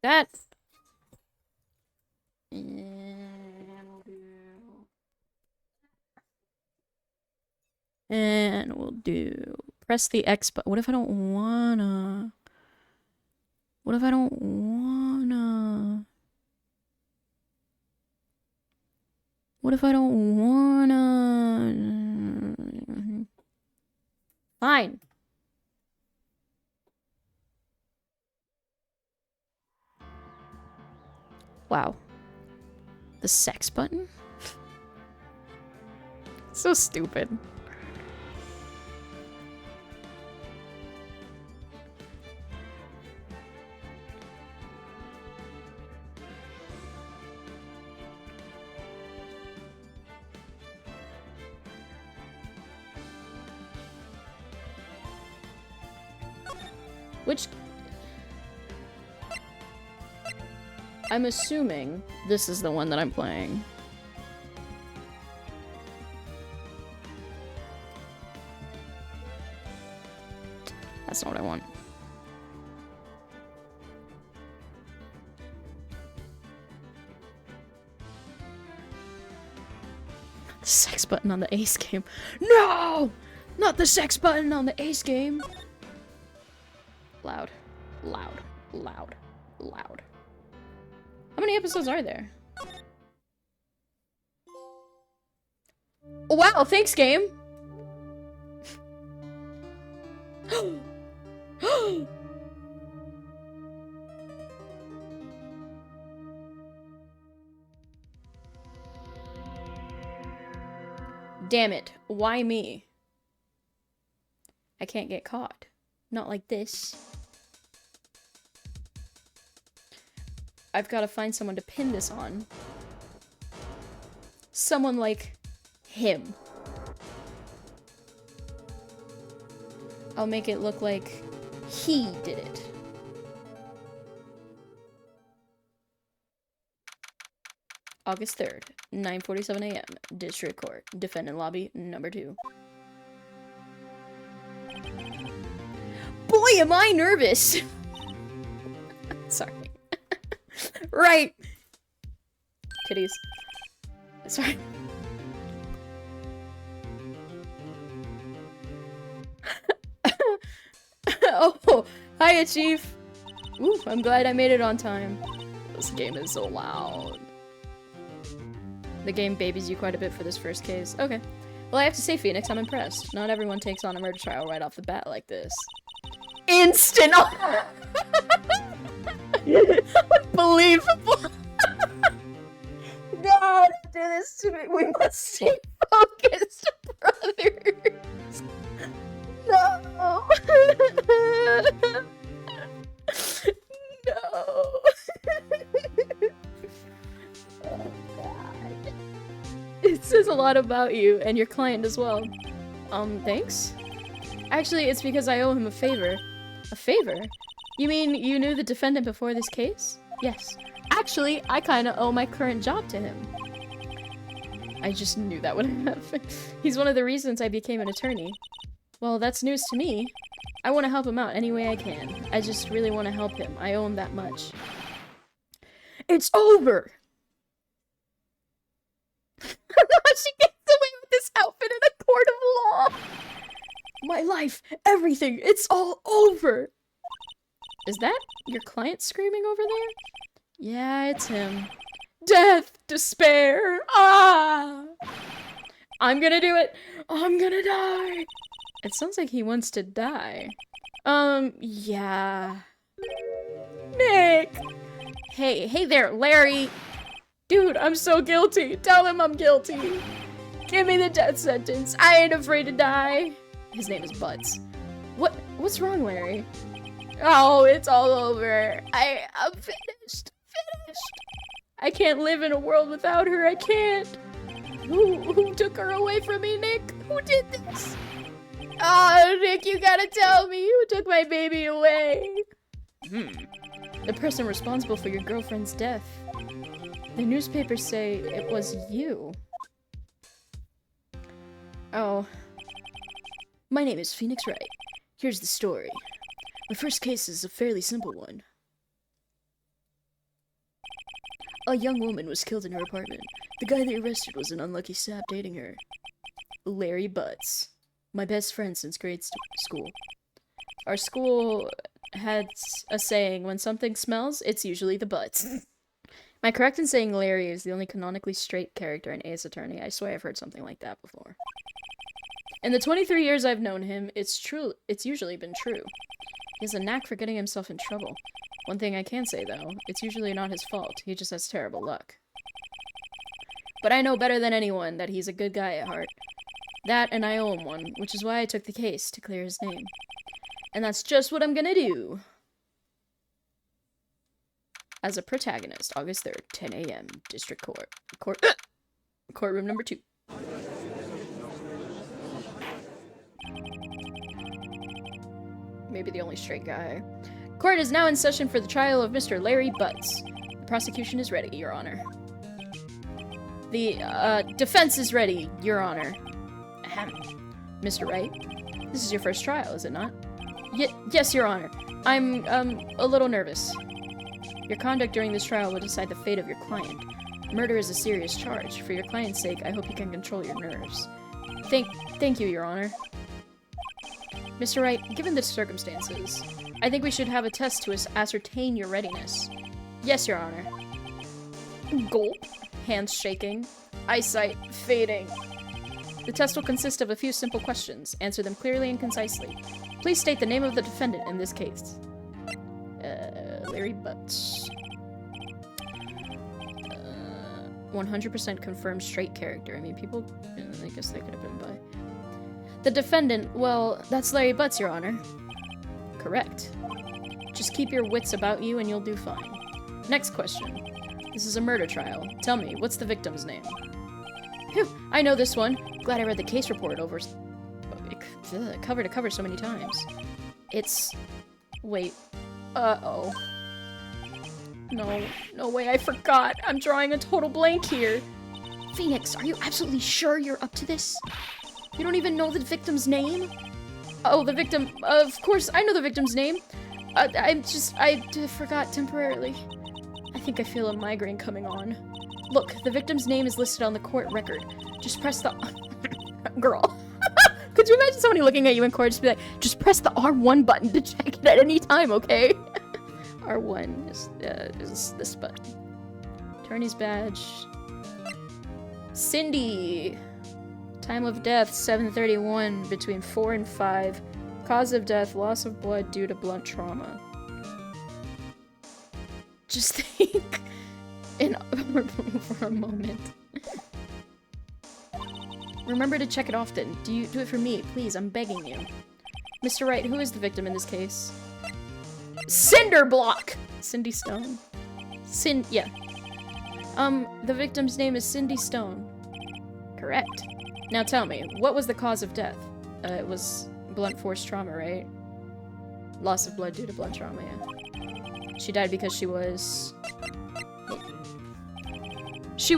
That. And we'll do. Press the X button. What if I don't wanna? What if I don't wanna? What if I don't wanna? Fine. Wow. The sex button? So stupid. Which... I'm assuming this is the one that I'm playing. That's not what I want. The sex button on the Ace game. No! Not the sex button on the Ace game. Loud. Loud. Loud. Loud. How many episodes are there? Oh, wow, thanks, game. Damn it. Why me? I can't get caught. Not like this. I've got to find someone to pin this on. Someone like him. I'll make it look like he did it. August 3rd, 9:47 a.m. District Court. Defendant lobby number 2. Boy, am I nervous! Sorry. Right! Kitties. Sorry. Oh, hiya, Chief. Ooh, I'm glad I made it on time. This game is so loud. The game babies you quite a bit for this first case. Okay. Well, I have to say, Phoenix, I'm impressed. Not everyone takes on a murder trial right off the bat like this. Instant! Unbelievable! No, don't do this to me. We must stay focused, brothers. No. No. Oh, God. It says a lot about you and your client as well. Thanks? Actually, it's because I owe him a favor. A favor? You mean you knew the defendant before this case? Yes. Actually, I kinda owe my current job to him. I just knew that would happen. He's one of the reasons I became an attorney. Well, that's news to me. I want to help him out any way I can. I just really want to help him. I owe him that much. It's over! She gets away with this outfit in a court of law! My life, everything, it's all over! Is that your client screaming over there? Yeah, it's him. Death! Despair! Ah! I'm gonna do it! I'm gonna die! It sounds like he wants to die. Yeah. Nick! Hey there, Larry! Dude, I'm so guilty! Tell him I'm guilty! Give me the death sentence! I ain't afraid to die! His name is Butts. What's wrong, Larry? Oh, it's all over. I'm finished. I can't live in a world without her. I can't. Who took her away from me, Nick? Who did this? Oh, Nick, you gotta tell me who took my baby away. The person responsible for your girlfriend's death. The newspapers say it was you. Oh. My name is Phoenix Wright. Here's the story. My first case is a fairly simple one. A young woman was killed in her apartment. The guy they arrested was an unlucky sap dating her. Larry Butts. My best friend since grade school. Our school had a saying, when something smells, it's usually the butts. Am I correct in saying Larry is the only canonically straight character in Ace Attorney? I swear I've heard something like that before. In the 23 years I've known him, it's usually been true. He has a knack for getting himself in trouble. One thing I can say, though, it's usually not his fault. He just has terrible luck. But I know better than anyone that he's a good guy at heart. That, and I owe him one, which is why I took the case, to clear his name. And that's just what I'm gonna do. As a protagonist, August 3rd, 10 a.m., District Court. Courtroom number 2. Maybe the only straight guy. Court is now in session for the trial of Mr. Larry Butts. The prosecution is ready, Your Honor. The, defense is ready, Your Honor. Ahem. Mr. Wright, this is your first trial, is it not? Yes, Your Honor. I'm, a little nervous. Your conduct during this trial will decide the fate of your client. Murder is a serious charge. For your client's sake, I hope you can control your nerves. Thank you, Your Honor. Mr. Wright, given the circumstances, I think we should have a test to ascertain your readiness. Yes, Your Honor. Gulp. Hands shaking. Eyesight fading. The test will consist of a few simple questions. Answer them clearly and concisely. Please state the name of the defendant in this case. Larry Butts. 100% confirmed straight character. I mean, people... I guess they could have been bi. The defendant, well, that's Larry Butts, Your Honor. Correct. Just keep your wits about you and you'll do fine. Next question. This is a murder trial. Tell me, what's the victim's name? Phew, I know this one. Glad I read the case report over cover to cover so many times. It's... Wait. Uh-oh. No way, I forgot. I'm drawing a total blank here. Phoenix, are you absolutely sure you're up to this? You don't even know the victim's name? Oh, the victim. Of course, I know the victim's name. I forgot temporarily. I think I feel a migraine coming on. Look, the victim's name is listed on the court record. Just press the... Girl. Could you imagine somebody looking at you in court just be like, just press the R1 button to check it at any time, okay? R1 is this button. Attorney's badge. Cindy. Time of death, 7:31, between 4 and 5. Cause of death, loss of blood due to blunt trauma. Just think for a moment. Remember to check it often. Do it for me, please, I'm begging you. Mr. Wright, who is the victim in this case? Cinderblock! Cindy Stone. Yeah. The victim's name is Cindy Stone. Correct. Now tell me, what was the cause of death? It was blunt force trauma, right? Loss of blood due to blunt trauma, yeah. She died because she was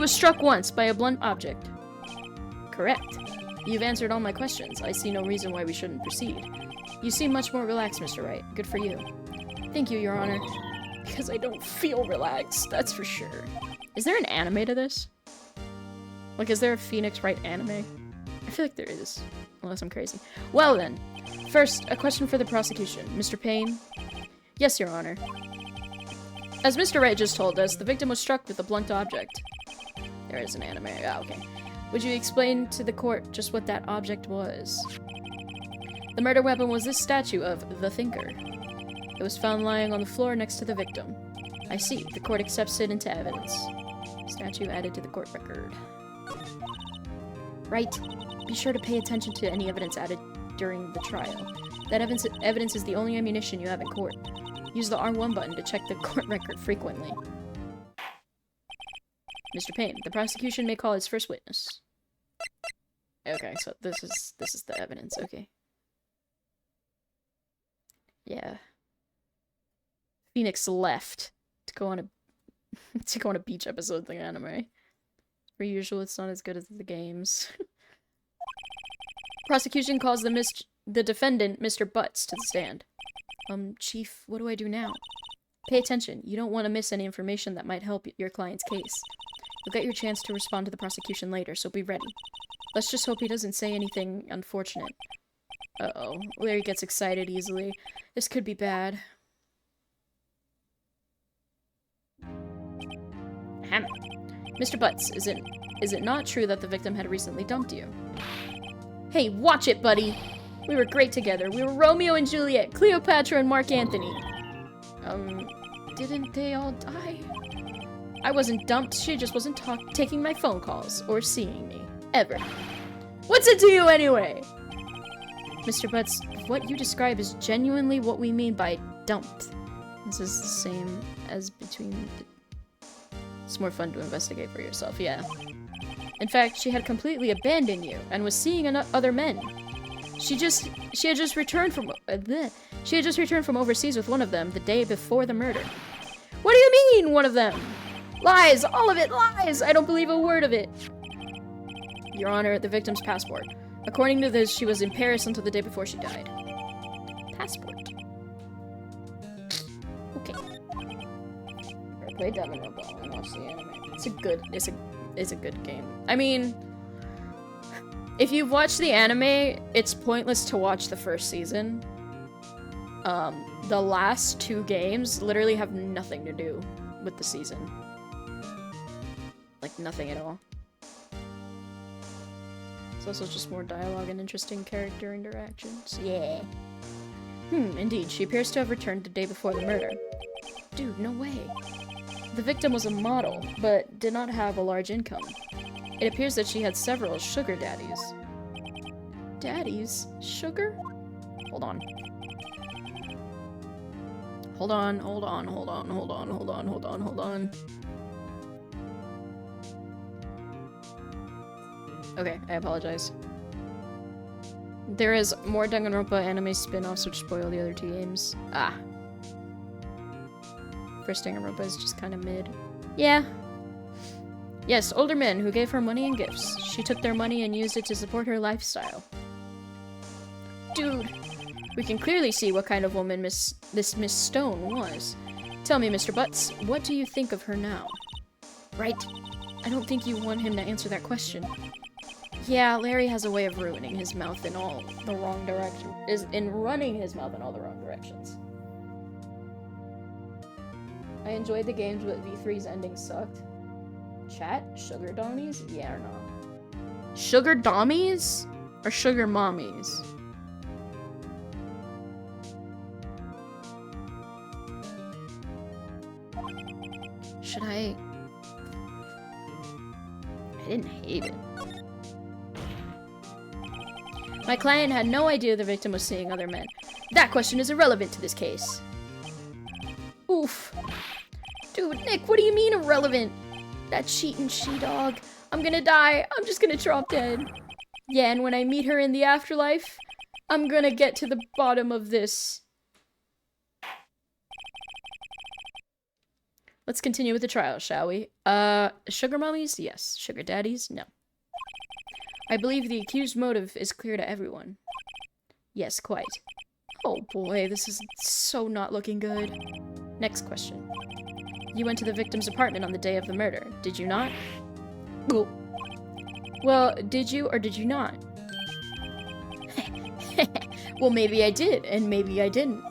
struck once by a blunt object. Correct. You've answered all my questions. I see no reason why we shouldn't proceed. You seem much more relaxed, Mr. Wright. Good for you. Thank you, Your Honor. Because I don't feel relaxed, that's for sure. Is there an anime to this? Like, is there a Phoenix Wright anime? I feel like there is. Unless I'm crazy. Well then. First, a question for the prosecution. Mr. Payne? Yes, Your Honor. As Mr. Wright just told us, the victim was struck with a blunt object. There is an anime. Ah, okay. Would you explain to the court just what that object was? The murder weapon was this statue of the Thinker. It was found lying on the floor next to the victim. I see. The court accepts it into evidence. Statue added to the court record. Right. Be sure to pay attention to any evidence added during the trial. That evidence is the only ammunition you have in court. Use the R1 button to check the court record frequently. Mr. Payne, the prosecution may call its first witness. Okay, so this is the evidence, okay. Yeah. Phoenix left to go on a beach episode of the anime. Per usual, it's not as good as the games. Prosecution calls the defendant, Mr. Butts, to the stand. Chief, what do I do now? Pay attention. You don't want to miss any information that might help your client's case. You'll get your chance to respond to the prosecution later, so be ready. Let's just hope he doesn't say anything unfortunate. Uh-oh. Larry gets excited easily. This could be bad. Ahem. Mr. Butts, is it not true that the victim had recently dumped you? Hey, watch it, buddy! We were great together. We were Romeo and Juliet, Cleopatra and Mark Antony. Didn't they all die? I wasn't dumped, she just wasn't taking my phone calls or seeing me. Ever. What's it to you anyway? Mr. Butts, what you describe is genuinely what we mean by dumped. This is the same as between... It's more fun to investigate for yourself, yeah. In fact, she had completely abandoned you and was seeing other men. She had just returned from overseas with one of them the day before the murder. What do you mean, one of them? Lies! All of it lies! I don't believe a word of it. Your Honor, the victim's passport. According to this, she was in Paris until the day before she died. Passport. Okay. I played Danganronpa and watched the anime. It's a good game. I mean, if you've watched the anime, it's pointless to watch the first season. The last 2 games literally have nothing to do with the season. Like, nothing at all. It's also just more dialogue and interesting character interactions. Yeah. Indeed. She appears to have returned the day before the murder. Dude, no way. The victim was a model, but did not have a large income. It appears that she had several sugar daddies. Daddies? Sugar? Hold on. Hold on. Okay, I apologize. There is more Danganronpa anime spin-offs which spoil the other 2 games. Ah. First Danganronpa is just kind of mid. Yeah. Yes, older men who gave her money and gifts. She took their money and used it to support her lifestyle. Dude, we can clearly see what kind of woman this Miss Stone was. Tell me, Mr. Butts, what do you think of her now? Right? I don't think you want him to answer that question. Yeah, Larry has a way of ruining his mouth in all the wrong directions. Running his mouth in all the wrong directions. I enjoyed the games, but V3's ending sucked. Chat? Sugar Dommies? Yeah or no? Sugar Dommies? Or Sugar Mommies? Should I didn't hate it. My client had no idea the victim was seeing other men. That question is irrelevant to this case. Oof. Dude, Nick, what do you mean irrelevant? That cheating she-dog. I'm gonna die. I'm just gonna drop dead. Yeah, and when I meet her in the afterlife, I'm gonna get to the bottom of this. Let's continue with the trial, shall we? Sugar mommies? Yes. Sugar daddies? No. I believe the accused motive is clear to everyone. Yes, quite. Oh boy, this is so not looking good. Next question. You went to the victim's apartment on the day of the murder, did you not? Well, did you or did you not? Well, maybe I did, and maybe I didn't.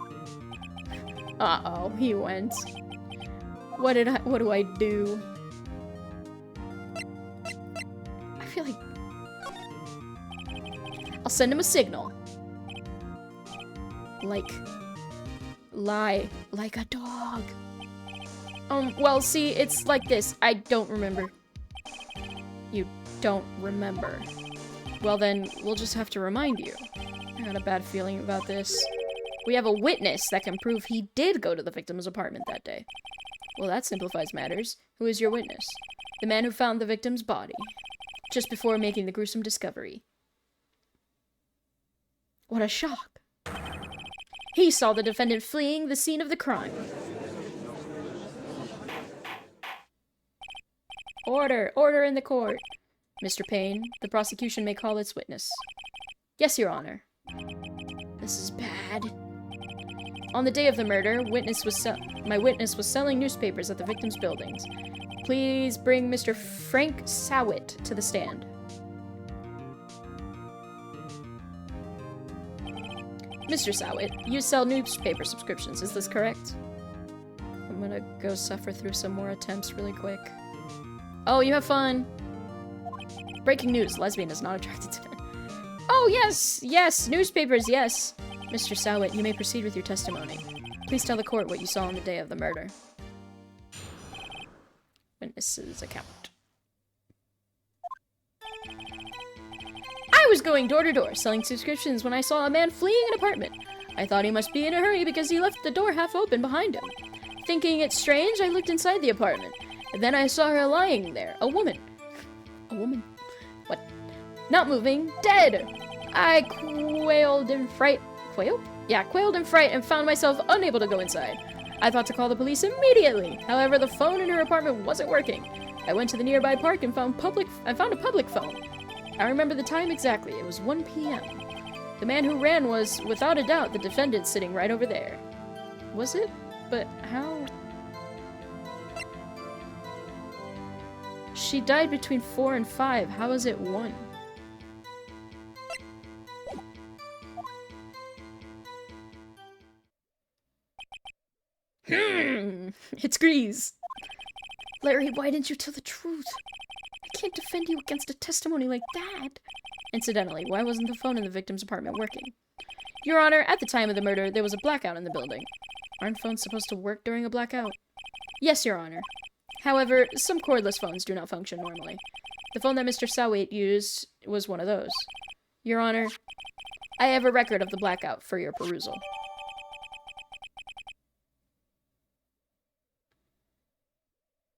Uh-oh, he went. What do I do? I feel like... I'll send him a signal. Lie like a dog. Well, see, it's like this. I don't remember. You don't remember. Well, then, we'll just have to remind you. I had a bad feeling about this. We have a witness that can prove he did go to the victim's apartment that day. Well, that simplifies matters. Who is your witness? The man who found the victim's body, just before making the gruesome discovery. What a shock. He saw the defendant fleeing the scene of the crime. Order! Order in the court! Mr. Payne, the prosecution may call its witness. Yes, Your Honor. This is bad. On the day of the murder, my witness was selling newspapers at the victim's buildings. Please bring Mr. Frank Sowit to the stand. Mr. Sowit, you sell newspaper subscriptions, is this correct? I'm gonna go suffer through some more attempts really quick. Oh, you have fun. Breaking news, lesbian is not attracted to men. Oh, yes, yes, newspapers, yes. Mr. Sowit, you may proceed with your testimony. Please tell the court what you saw on the day of the murder. Witness's account. I was going door to door, selling subscriptions when I saw a man fleeing an apartment. I thought he must be in a hurry because he left the door half open behind him. Thinking it strange, I looked inside the apartment. And then I saw her lying there. A woman. A woman? What? Not moving. Dead! I quailed in fright. Quailed? Yeah, quailed in fright and found myself unable to go inside. I thought to call the police immediately. However, the phone in her apartment wasn't working. I went to the nearby park and found a public phone. I remember the time exactly. It was 1 p.m. The man who ran was, without a doubt, the defendant sitting right over there. Was it? But how? She died between 4 and 5. How is it 1? It's Grease. Larry, why didn't you tell the truth? I can't defend you against a testimony like that. Incidentally, why wasn't the phone in the victim's apartment working? Your Honor, at the time of the murder, there was a blackout in the building. Aren't phones supposed to work during a blackout? Yes, Your Honor. However, some cordless phones do not function normally. The phone that Mr. Sowit used was one of those. Your Honor, I have a record of the blackout for your perusal.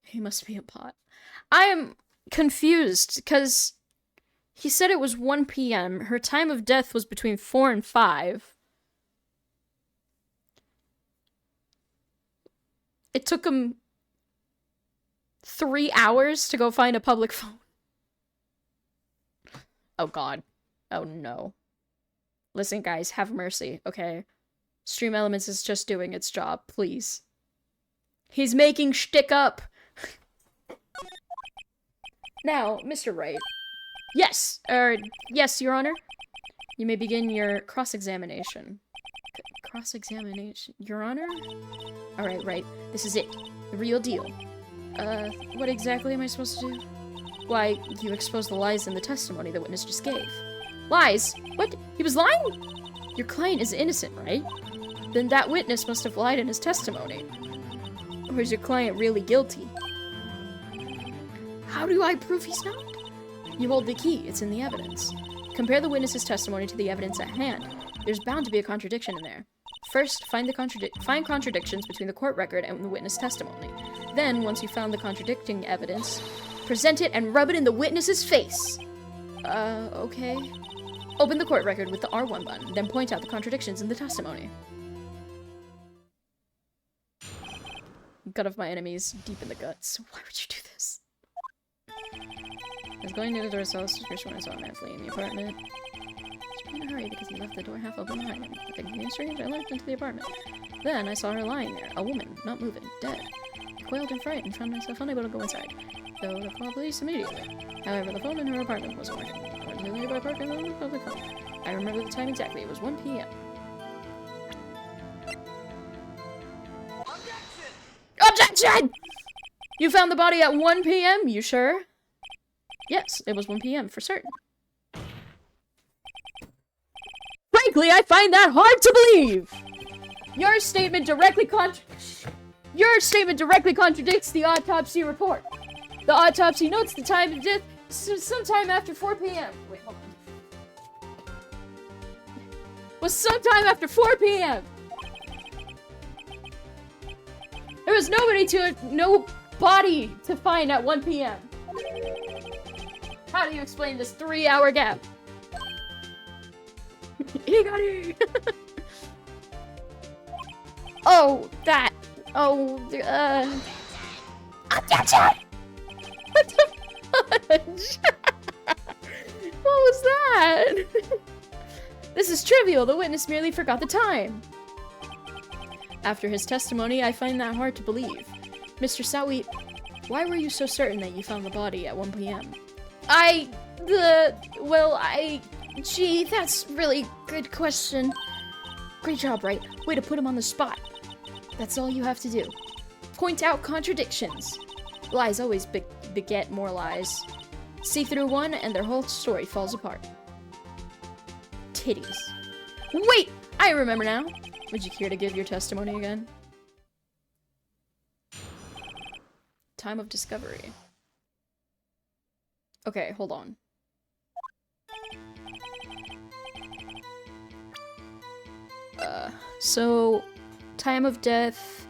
He must be a bot. I am confused, because he said it was 1 p.m. Her time of death was between 4 and 5. It took him 3 hours to go find a public phone. Oh god. Oh no. Listen, guys, have mercy, okay? Stream Elements is just doing its job, please. He's making shtick up! Now, Mr. Wright. Yes! Yes, Your Honor. You may begin your cross-examination. Cross-examination? Your Honor? Alright, right. This is it. The real deal. What exactly am I supposed to do? Why, you exposed the lies in the testimony the witness just gave. Lies? What? He was lying? Your client is innocent, right? Then that witness must have lied in his testimony. Or is your client really guilty? How do I prove he's not? You hold the key. It's in the evidence. Compare the witness's testimony to the evidence at hand. There's bound to be a contradiction in there. First, find contradictions between the court record and the witness testimony. Then, once you've found the contradicting evidence, present it and rub it in the witness's face. Okay. Open the court record with the R1 button, then point out the contradictions in the testimony. Gut of my enemies, deep in the guts. Why would you do this? I was going near the door to sell a subscription when I saw a man fleeing the apartment. I was in a hurry because he left the door half open behind him. Thinking strange, I lurked into the apartment. Then I saw her lying there, a woman, not moving, dead. I quailed in fright and found myself unable to go inside, though to call police immediately. However, the phone in her apartment wasn't working. I went to the nearby park and found the public phone. I remember the time exactly. It was 1 p.m. Objection! You found the body at 1 p.m.? You sure? Yes, it was 1 p.m. for certain. Frankly, I find that hard to believe! Your statement directly contradicts the autopsy report. The autopsy notes the time of death sometime after 4 p.m. Wait, hold on. Was sometime after 4 p.m. There was no body to find at 1 p.m. How do you explain this 3-hour gap? He got it! Oh, that. Oh, Objection! What the fudge? What was that? This is trivial. The witness merely forgot the time. After his testimony, I find that hard to believe. Mr. Sawi, why were you so certain that you found the body at 1 p.m.? Gee, that's really good question. Great job, Wright. Way to put him on the spot. That's all you have to do. Point out contradictions. Lies always beget more lies. See through one, and their whole story falls apart. Titties. Wait! I remember now. Would you care to give your testimony again? Time of discovery. Okay, hold on. So, time of death,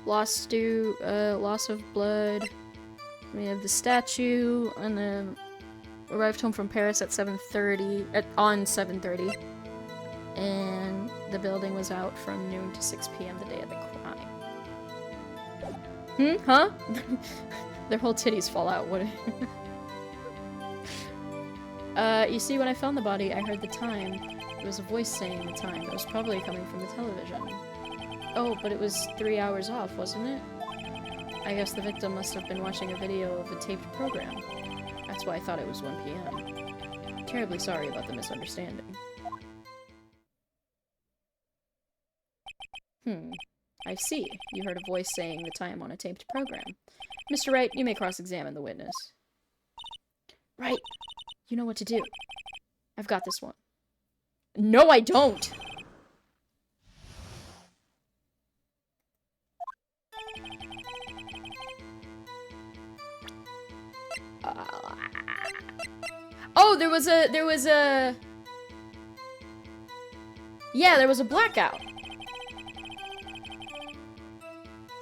loss of blood, we have the statue, and then arrived home from Paris at 7:30, on 7:30, and the building was out from noon to 6 p.m. the day of the crime. Huh? Their whole titties fall out, what? You see, when I found the body, I heard the time. There was a voice saying the time. It was probably coming from the television. Oh, but it was 3 hours off, wasn't it? I guess the victim must have been watching a video of a taped program. That's why I thought it was 1 p.m. Terribly sorry about the misunderstanding. I see. You heard a voice saying the time on a taped program. Mr. Wright, you may cross-examine the witness. Right. You know what to do. I've got this one. No, I don't! Oh, there was a... Yeah, there was a blackout.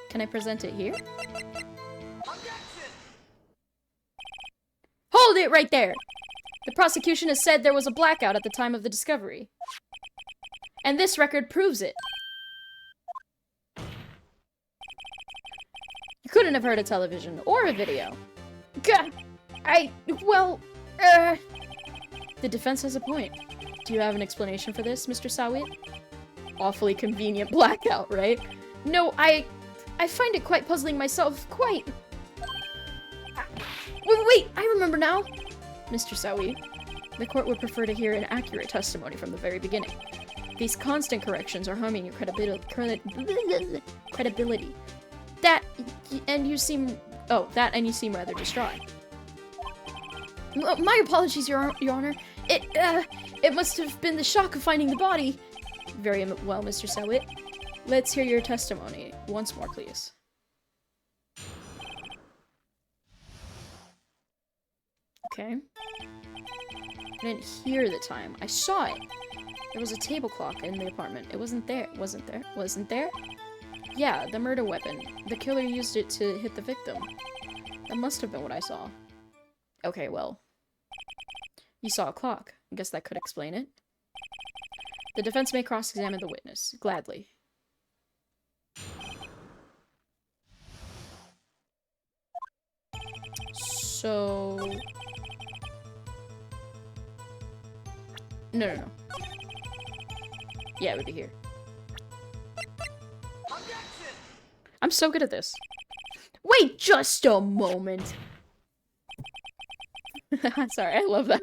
Can I present it here? Hold it right there! The prosecution has said there was a blackout at the time of the discovery. And this record proves it. You couldn't have heard a television or a video. Gah! The defense has a point. Do you have an explanation for this, Mr. Sawit? Awfully convenient blackout, right? No, I find it quite puzzling myself, quite. Wait, I remember now. Mr. Sawi, the court would prefer to hear an accurate testimony from the very beginning. These constant corrections are harming your credibility. That, and you seem rather distraught. My apologies, Your Honor. It must have been the shock of finding the body. Very well, Mr. Sawit. Let's hear your testimony once more, please. Okay. I didn't hear the time. I saw it. There was a table clock in the apartment. It wasn't there. Wasn't there? Yeah, the murder weapon. The killer used it to hit the victim. That must have been what I saw. Okay, well. You saw a clock. I guess that could explain it. The defense may cross-examine the witness. Gladly. So... No. Yeah, it would be here. I'm so good at this. Wait just a moment. Sorry, I love that.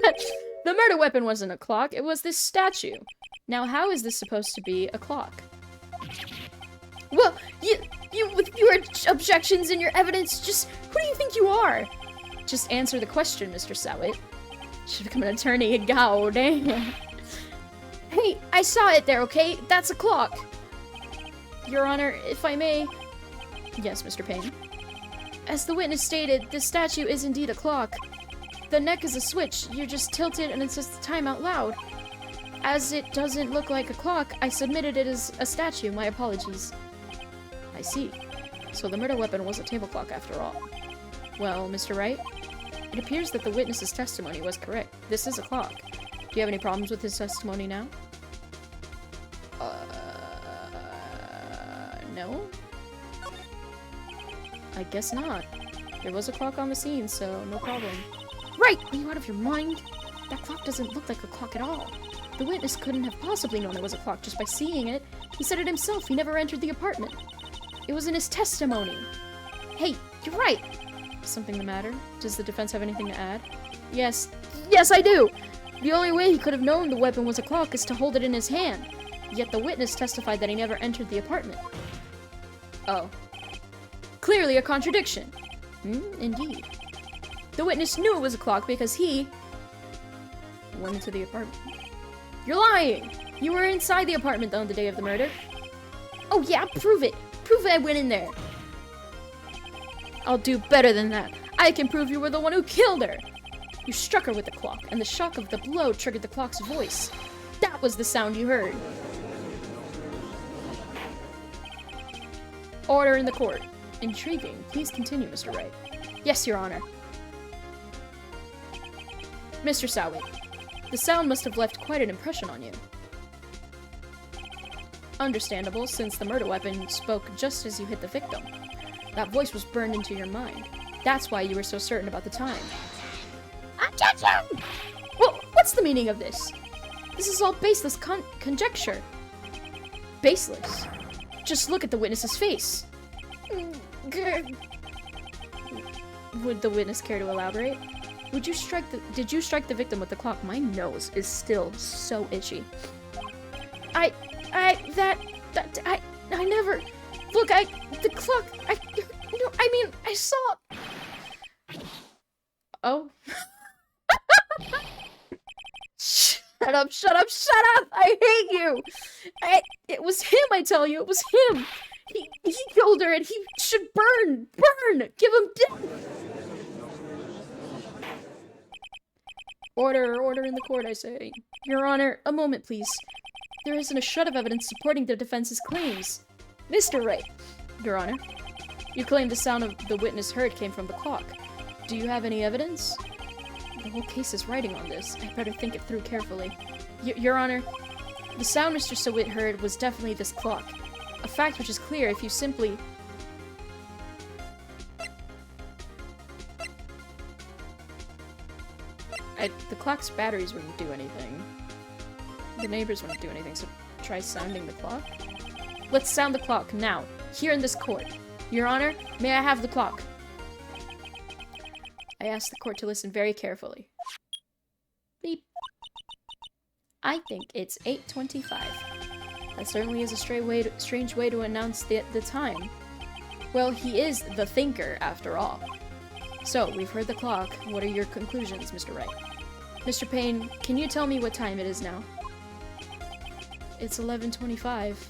The murder weapon wasn't a clock, it was this statue. Now, how is this supposed to be a clock? Well, you with your objections and your evidence, just who do you think you are? Just answer the question, Mr. Sawit. Should become an attorney at Gao, dang. Hey, I saw it there, okay? That's a clock. Your Honor, if I may... Yes, Mr. Payne. As the witness stated, this statue is indeed a clock. The neck is a switch. You just tilt it and it says the time out loud. As it doesn't look like a clock, I submitted it as a statue. My apologies. I see. So the murder weapon was a table clock after all. Well, Mr. Wright, it appears that the witness's testimony was correct. This is a clock. Do you have any problems with his testimony now? No? I guess not. There was a clock on the scene, so no problem. Right! Are you out of your mind? That clock doesn't look like a clock at all. The witness couldn't have possibly known it was a clock just by seeing it. He said it himself. He never entered the apartment. It was in his testimony. Hey, you're right. Something the matter? Does the defense have anything to add? Yes, I do! The only way he could have known the weapon was a clock is to hold it in his hand. Yet the witness testified that he never entered the apartment. Oh. Clearly a contradiction. Indeed. The witness knew it was a clock because he went into the apartment. You're lying! You were inside the apartment on the day of the murder. Oh yeah, prove it! Prove I went in there! I'll do better than that. I can prove you were the one who killed her! You struck her with the clock, and the shock of the blow triggered the clock's voice. That was the sound you heard. Order in the court. Intriguing. Please continue, Mr. Wright. Yes, Your Honor. Mr. Sowitt, the sound must have left quite an impression on you. Understandable, since the murder weapon spoke just as you hit the victim. That voice was burned into your mind. That's why you were so certain about the time. Objection! Well, what's the meaning of this? This is all baseless conjecture. Baseless? Just look at the witness's face. Would the witness care to elaborate? Did you strike the victim with the clock? My nose is still so itchy. I never. Look, the clock, I saw. Oh. Shut up! I hate you! It was him, I tell you, it was him! He killed her and he should burn! Give him death! Order in the court, I say. Your Honor, a moment, please. There isn't a shred of evidence supporting the defense's claims. Mr. Wright, Your Honor, you claim the sound of the witness heard came from the clock. Do you have any evidence? The whole case is riding on this. I better think it through carefully. Your Honor, the sound Mr. Sowitt heard was definitely this clock. A fact which is clear if you simply... The clock's batteries wouldn't do anything. The neighbors wouldn't do anything, so try sounding the clock. Let's sound the clock, now, here in this court. Your Honor, may I have the clock? I ask the court to listen very carefully. Beep. I think it's 8:25. That certainly is a strange way to announce the time. Well, he is the thinker, after all. So, we've heard the clock. What are your conclusions, Mr. Wright? Mr. Payne, can you tell me what time it is now? It's 11:25.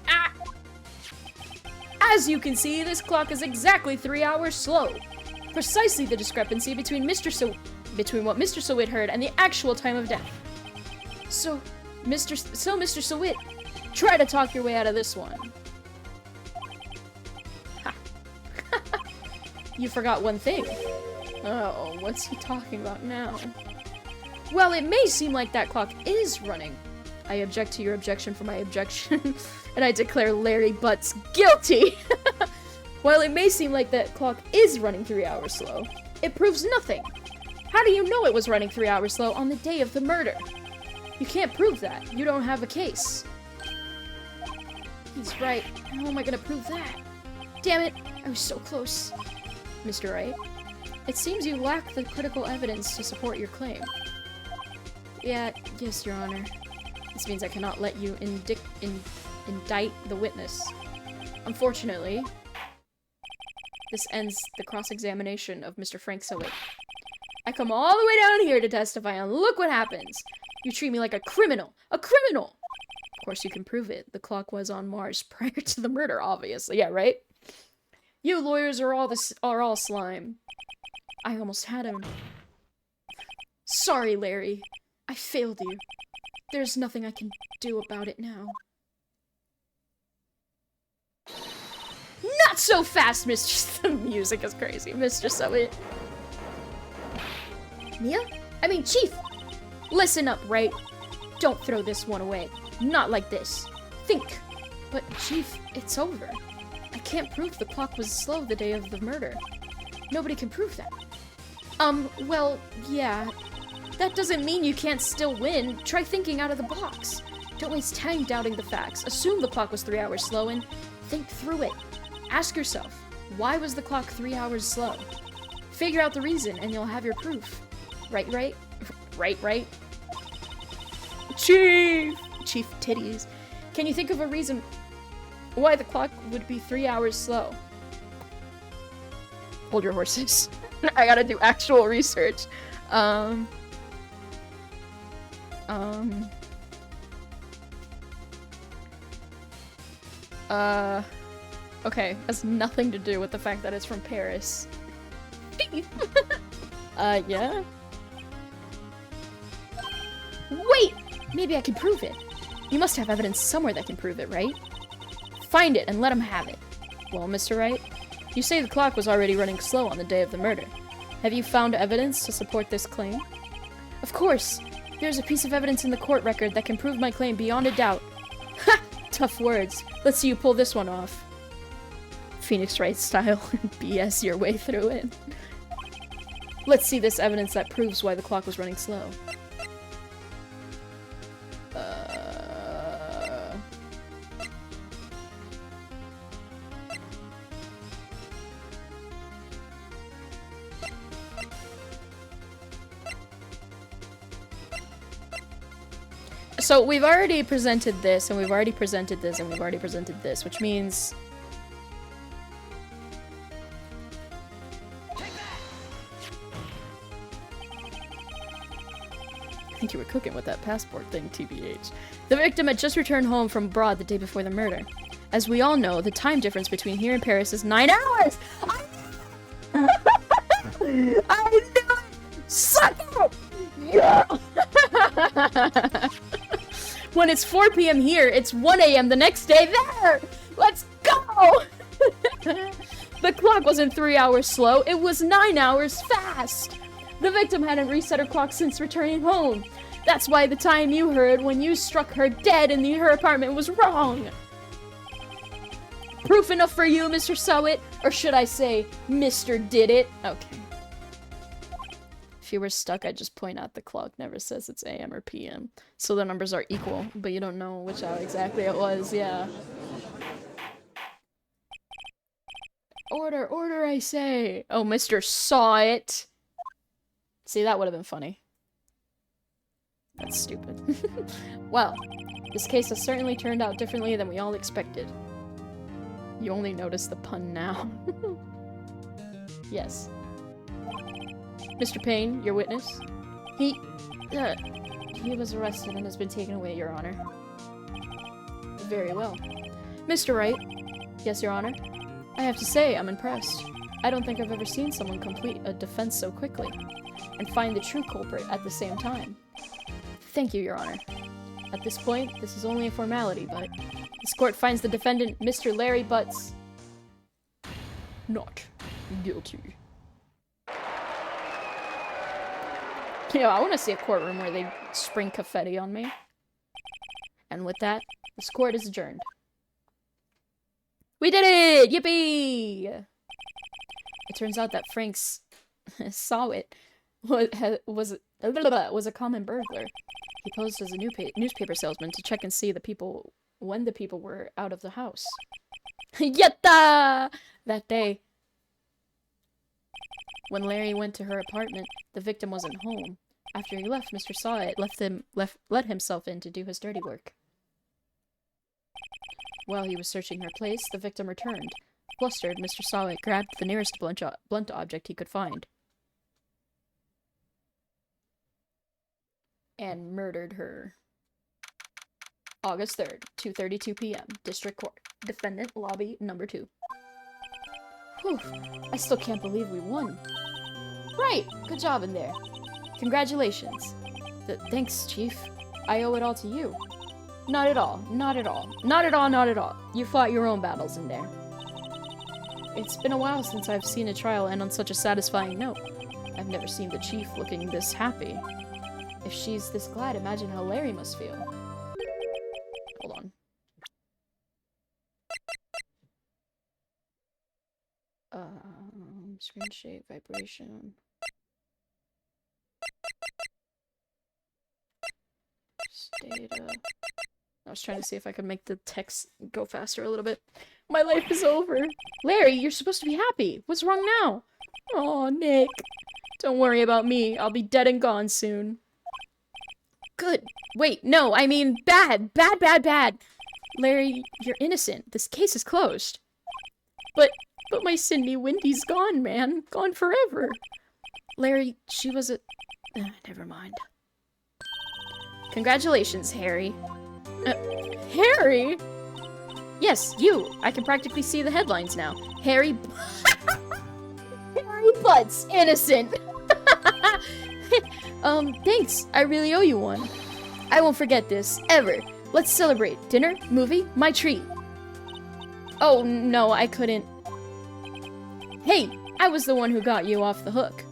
Ah! As you can see, this clock is exactly 3 hours slow. Precisely the discrepancy between what Mr. Sowitt heard and the actual time of death. So, Mr. Sowitt, try to talk your way out of this one. Ha. You forgot one thing. Oh, what's he talking about now? Well, it may seem like that clock is running. I object to your objection for my objection, and I declare Larry Butts guilty! While it may seem like that clock is running 3 hours slow, it proves nothing. How do you know it was running 3 hours slow on the day of the murder? You can't prove that. You don't have a case. He's right. How am I gonna prove that? Damn it, I was so close. Mr. Wright, it seems you lack the critical evidence to support your claim. Yes, Your Honor. This means I cannot let you indict the witness. Unfortunately, this ends the cross-examination of Mr. Frank Sowitt. I come all the way down here to testify, and look what happens! You treat me like a criminal! A criminal! Of course you can prove it. The clock was on Mars prior to the murder, obviously. Yeah, right? You lawyers are all slime. I almost had him. Sorry, Larry. I failed you. There's nothing I can do about it now. Not so fast, Mr. The music is crazy, Mr. Sowitt. Mia? I mean, Chief! Listen up, Wright. Don't throw this one away. Not like this. Think. But, Chief, it's over. I can't prove the clock was slow the day of the murder. Nobody can prove that. Well, yeah. That doesn't mean you can't still win. Try thinking out of the box. Don't waste time doubting the facts. Assume the clock was 3 hours slow and think through it. Ask yourself, why was the clock 3 hours slow? Figure out the reason and you'll have your proof. Right? Right? Chief Titties. Can you think of a reason why the clock would be 3 hours slow? Hold your horses. I gotta do actual research. Okay, has nothing to do with the fact that it's from Paris. Yeah? Wait! Maybe I can prove it. You must have evidence somewhere that can prove it, right? Find it and let him have it. Well, Mr. Wright, you say the clock was already running slow on the day of the murder. Have you found evidence to support this claim? Of course! There's a piece of evidence in the court record that can prove my claim beyond a doubt. Ha! Tough words. Let's see you pull this one off. Phoenix Wright style. BS your way through it. Let's see this evidence that proves why the clock was running slow. So we've already presented this, and we've already presented this, and we've already presented this, which means... I think you were cooking with that passport thing, TBH. The victim had just returned home from abroad the day before the murder. As we all know, the time difference between here and Paris is 9 hours! I knew it! Suck it! Yeah! When it's 4 p.m. here, it's 1 a.m. the next day there! Let's go! The clock wasn't 3 hours slow, it was 9 hours fast! The victim hadn't reset her clock since returning home. That's why the time you heard when you struck her dead in her apartment was wrong! Proof enough for you, Mr. Sowit? Or should I say, Mr. Did It? Okay. If you were stuck, I'd just point out the clock never says it's AM or PM. So the numbers are equal, but you don't know which hour exactly it was, yeah. Order, I say! Oh, Mr. Saw It! See, that would have been funny. That's stupid. Well, this case has certainly turned out differently than we all expected. You only notice the pun now. Yes. Mr. Payne, your witness? He was arrested and has been taken away, Your Honor. Very well. Mr. Wright? Yes, Your Honor? I have to say, I'm impressed. I don't think I've ever seen someone complete a defense so quickly, and find the true culprit at the same time. Thank you, Your Honor. At this point, this is only a formality, but this court finds the defendant, Mr. Larry Butts, not guilty. Yeah, I want to see a courtroom where they spring confetti on me. And with that, this court is adjourned. We did it! Yippee! It turns out that Frank's Sowit was a common burglar. He posed as a newspaper salesman to check and see the people when the people were out of the house. Yatta! That day, when Larry went to her apartment, the victim wasn't home. After he left, Mr. Sowit let himself in to do his dirty work. While he was searching her place, the victim returned. Flustered, Mr. Sowit grabbed the nearest blunt object he could find. And murdered her. August 3rd, 2:32 p.m. District Court. Defendant, lobby number 2. Whew, I still can't believe we won. Right, good job in there. Congratulations. Thanks, Chief. I owe it all to you. Not at all, not at all. Not at all, not at all. You fought your own battles in there. It's been a while since I've seen a trial end on such a satisfying note. I've never seen the Chief looking this happy. If she's this glad, imagine how Larry must feel. Hold on. Screen shake, vibration. Data. I was trying to see if I could make the text go faster a little bit. My life is over. Larry, you're supposed to be happy. What's wrong now? Oh, Nick. Don't worry about me. I'll be dead and gone soon. Good. Wait, no, I mean bad. Bad, bad, bad. Larry, you're innocent. This case is closed. But my Cindy Windy's gone, man. Gone forever. Larry, she was a... never mind. Congratulations, Harry. Harry? Yes, you. I can practically see the headlines now. Harry... Harry Butts, innocent. Thanks. I really owe you one. I won't forget this, ever. Let's celebrate. Dinner? Movie? My treat. Oh, no, I couldn't. Hey, I was the one who got you off the hook.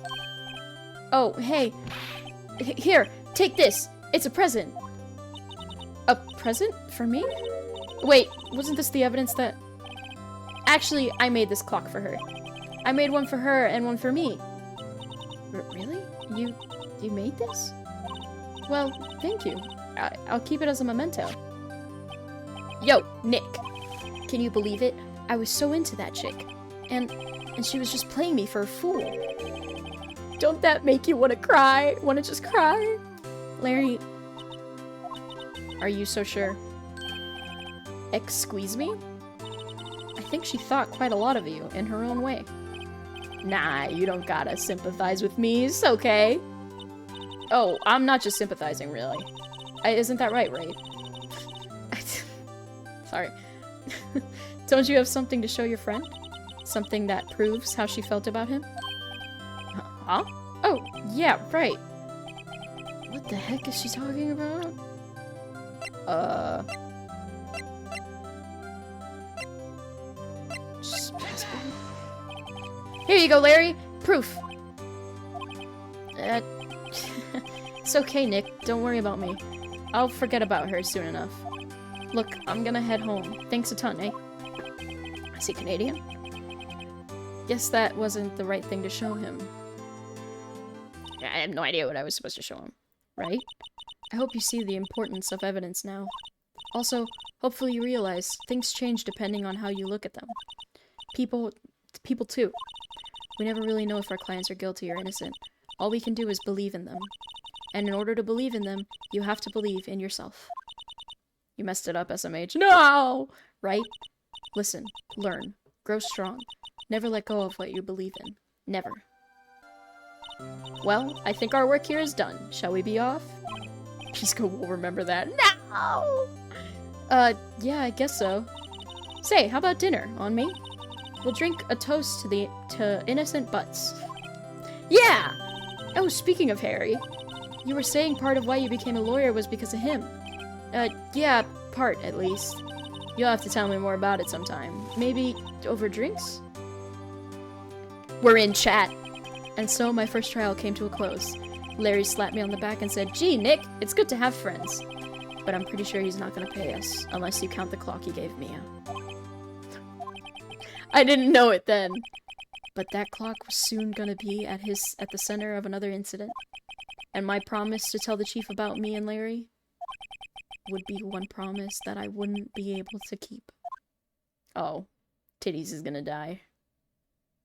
Oh, hey. Here, take this. It's a present. A present? For me? Wait, wasn't this the evidence that... Actually, I made this clock for her. I made one for her and one for me. Really? You made this? Well, thank you. I'll keep it as a memento. Yo, Nick. Can you believe it? I was so into that chick. And she was just playing me for a fool. Don't that make you want to cry? Want to just cry? Larry, are you so sure? Squeeze me? I think she thought quite a lot of you in her own way. Nah, you don't gotta sympathize with me. It's okay. Oh, I'm not just sympathizing, really. Isn't that right, Wright? Sorry. Don't you have something to show your friend? Something that proves how she felt about him? Huh? Oh, yeah, right. What the heck is she talking about? Just pass by. Here you go, Larry. Proof. It's okay, Nick. Don't worry about me. I'll forget about her soon enough. Look, I'm gonna head home. Thanks a ton, eh? I see Canadian. Guess that wasn't the right thing to show him. I have no idea what I was supposed to show him. Right? I hope you see the importance of evidence now. Also, hopefully you realize things change depending on how you look at them. People too. We never really know if our clients are guilty or innocent. All we can do is believe in them. And in order to believe in them, you have to believe in yourself. You messed it up, SMH. No! Right? Listen, learn, grow strong. Never let go of what you believe in. Never. Well, I think our work here is done. Shall we be off? Pisco will remember that. No! Yeah, I guess so. Say, how about dinner? On me? We'll drink a toast to innocent butts. Yeah! Oh, speaking of Harry, you were saying part of why you became a lawyer was because of him. Yeah, part, at least. You'll have to tell me more about it sometime. Maybe over drinks? We're in chat. And so my first trial came to a close. Larry slapped me on the back and said, "Gee, Nick, it's good to have friends. But I'm pretty sure he's not gonna pay us, unless you count the clock he gave Mia." I didn't know it then. But that clock was soon gonna be at the center of another incident. And my promise to tell the chief about me and Larry would be one promise that I wouldn't be able to keep. Oh, Titties is gonna die.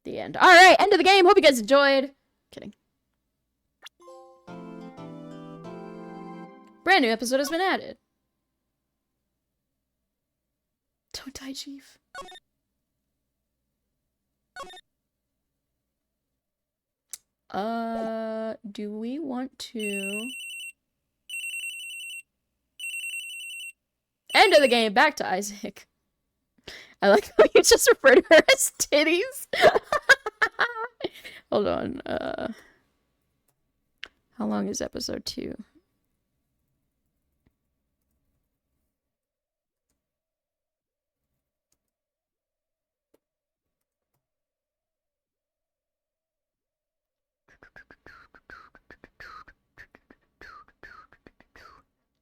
The end. Alright, end of the game. Hope you guys enjoyed. Kidding. Brand new episode has been added. Don't die, Chief. Do we want to... End of the game. Back to Isaac. I like how you just referred to her as titties. Hold on. How long is episode 2?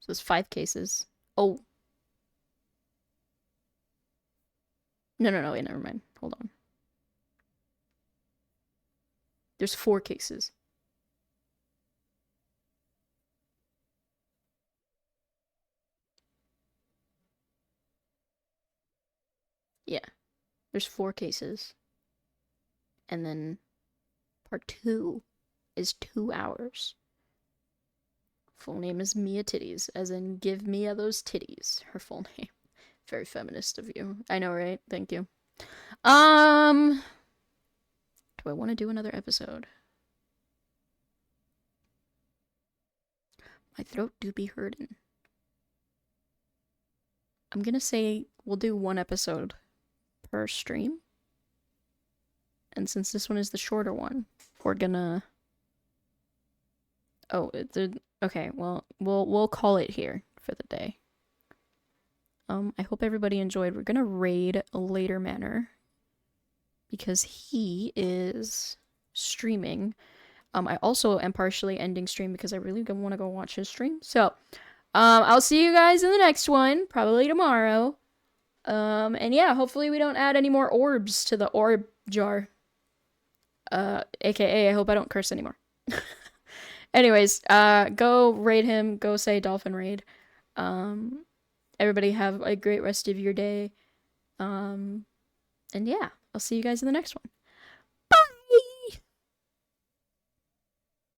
So there's 5 cases. Oh. No, wait, never mind. Hold on. There's 4 cases. Yeah. There's 4 cases. And then part 2 is 2 hours. Full name is Mia Titties, as in give Mia those titties. Her full name. Very feminist of you. I know, right? Thank you. Do I want to do another episode? My throat do be hurting. I'm gonna say we'll do 1 episode per stream. And since this one is the shorter one, we're gonna... Oh, okay, well, we'll call it here for the day. I hope everybody enjoyed. We're gonna raid Later Manor because he is streaming. I also am partially ending stream because I really want to go watch his stream. So, I'll see you guys in the next one, probably tomorrow. And yeah, hopefully we don't add any more orbs to the orb jar. AKA, I hope I don't curse anymore. Anyways, go raid him. Go say Dolphin Raid. Everybody have a great rest of your day. And yeah, I'll see you guys in the next one.